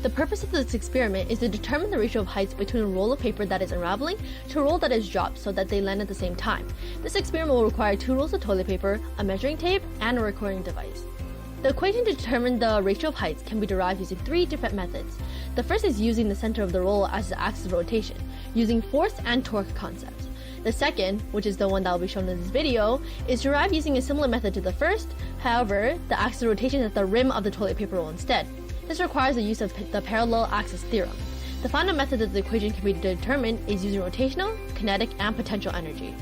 The purpose of this experiment is to determine the ratio of heights between a roll of paper that is unraveling to a roll that is dropped so that they land at the same time. This experiment will require 2 rolls of toilet paper, a measuring tape, and a recording device. The equation to determine the ratio of heights can be derived using 3 different methods. The first is using the center of the roll as the axis of rotation, using force and torque concepts. The second, which is the one that will be shown in this video, is derived using a similar method to the first. However, the axis of rotation is at the rim of the toilet paper roll instead. This requires the use of the parallel axis theorem. The final method that the equation can be determined is using rotational, kinetic, and potential energy.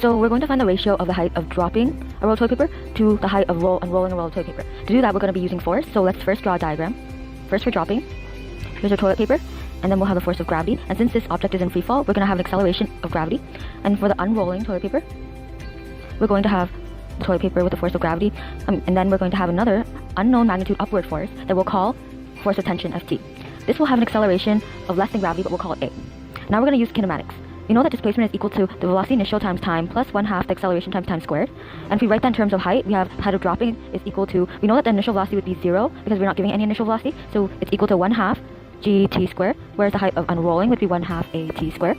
So we're going to find the ratio of the height of dropping a roll of toilet paper to the height of unrolling a roll of toilet paper. To do that, we're going to be using force. So let's first draw a diagram. First for dropping, here's our toilet paper, and then we'll have the force of gravity. And since this object is in free fall, we're going to have an acceleration of gravity. And for the unrolling toilet paper, we're going to have the toilet paper with the force of gravity, and then we're going to have another unknown magnitude upward force that we'll call force of tension Ft. This will have an acceleration of less than gravity, but we'll call it A. Now we're going to use kinematics. We know that displacement is equal to the velocity initial times time plus 1/2 the acceleration times time squared. And if we write that in terms of height, we have height of dropping is equal to, we know that the initial velocity would be 0 because we're not giving any initial velocity, so it's equal to 1/2 gt squared, whereas the height of unrolling would be 1/2 at squared.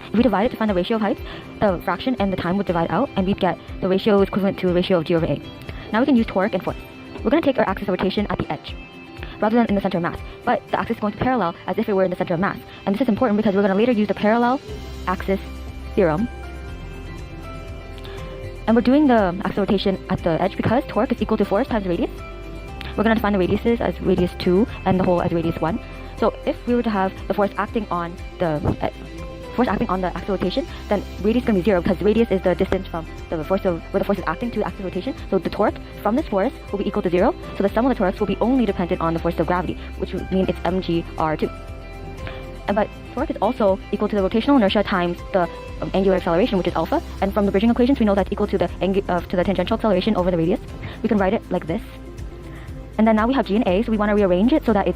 If we divide it to find the ratio of heights, the fraction and the time would divide out, and we'd get the ratio is equivalent to the ratio of g over a. Now we can use torque and force. We're going to take our axis of rotation at the edge, rather than in the center of mass, but the axis is going to parallel as if it were in the center of mass. And this is important because we're going to later use the parallel axis theorem. And we're doing the axis of rotation at the edge because torque is equal to force times radius. We're going to define the radiuses as radius 2 and the whole as radius 1. So if we were to have the force acting on the axis of rotation, then radius is going to be 0 because radius is the distance from the force of where the force is acting to the axis of rotation. So the torque from this force will be equal to 0. So the sum of the torques will be only dependent on the force of gravity, which would mean it's mgr2. But torque is also equal to the rotational inertia times the angular acceleration, which is alpha. And from the bridging equations, we know that's equal to the tangential acceleration over the radius. We can write it like this. And then now we have g and a, so we want to rearrange it so that it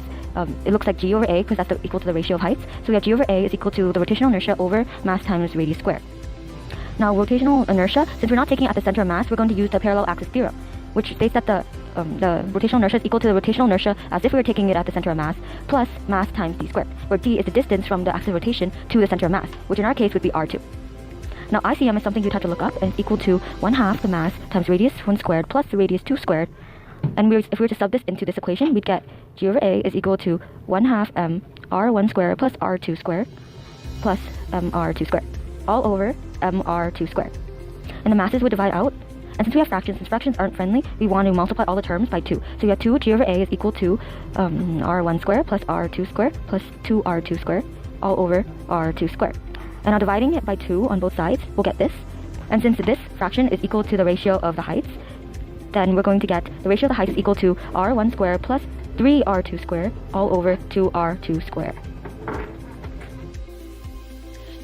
looks like g over a because that's equal to the ratio of heights. So we have g over a is equal to the rotational inertia over mass times radius squared. Now rotational inertia, since we're not taking it at the center of mass, we're going to use the parallel axis theorem, which states that the rotational inertia is equal to the rotational inertia as if we were taking it at the center of mass plus mass times d squared, where d is the distance from the axis of rotation to the center of mass, which in our case would be r2. Now ICM is something you'd have to look up, and it's equal to 1/2 the mass times radius 1 squared plus the radius 2 squared. And if we were to sub this into this equation, we'd get g over a is equal to 1/2 m r1 squared plus r2 squared plus mr2 squared, all over mr2 squared. And the masses would divide out. And since we have fractions, since fractions aren't friendly, we want to multiply all the terms by 2. So we have 2 g over a is equal to r1 squared plus r2 squared plus 2r2 squared, all over r2 squared. And now dividing it by 2 on both sides, we'll get this. And since this fraction is equal to the ratio of the heights, then we're going to get the ratio of the heights is equal to r1 squared plus 3r2 squared, all over 2r2 squared.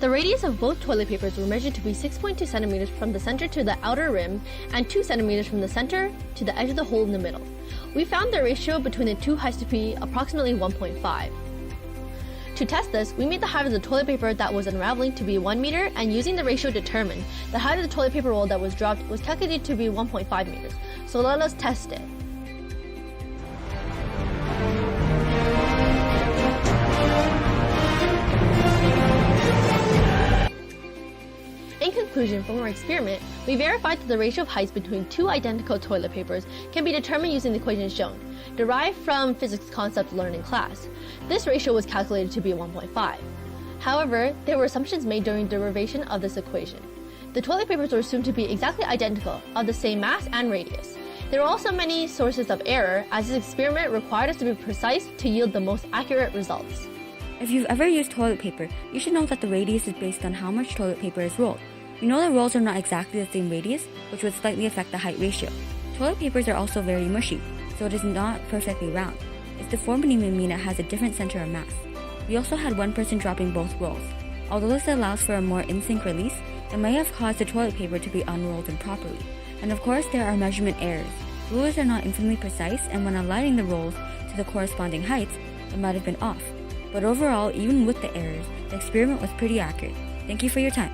The radius of both toilet papers were measured to be 6.2 centimeters from the center to the outer rim and 2 centimeters from the center to the edge of the hole in the middle. We found the ratio between the two heights to be approximately 1.5. To test this, we made the height of the toilet paper that was unraveling to be 1 meter, and using the ratio determined, the height of the toilet paper roll that was dropped was calculated to be 1.5 meters. So let us test it. In conclusion, from our experiment, we verified that the ratio of heights between two identical toilet papers can be determined using the equation shown, derived from physics concepts learned in class. This ratio was calculated to be 1.5. However, there were assumptions made during derivation of this equation. The toilet papers were assumed to be exactly identical, of the same mass and radius. There were also many sources of error, as this experiment required us to be precise to yield the most accurate results. If you've ever used toilet paper, you should know that the radius is based on how much toilet paper is rolled. We know that rolls are not exactly the same radius, which would slightly affect the height ratio. Toilet papers are also very mushy, so it is not perfectly round. Its deformity may mean it has a different center of mass. We also had one person dropping both rolls. Although this allows for a more in-sync release, it may have caused the toilet paper to be unrolled improperly. And of course, there are measurement errors. Rulers are not infinitely precise, and when aligning the rolls to the corresponding heights, it might have been off. But overall, even with the errors, the experiment was pretty accurate. Thank you for your time.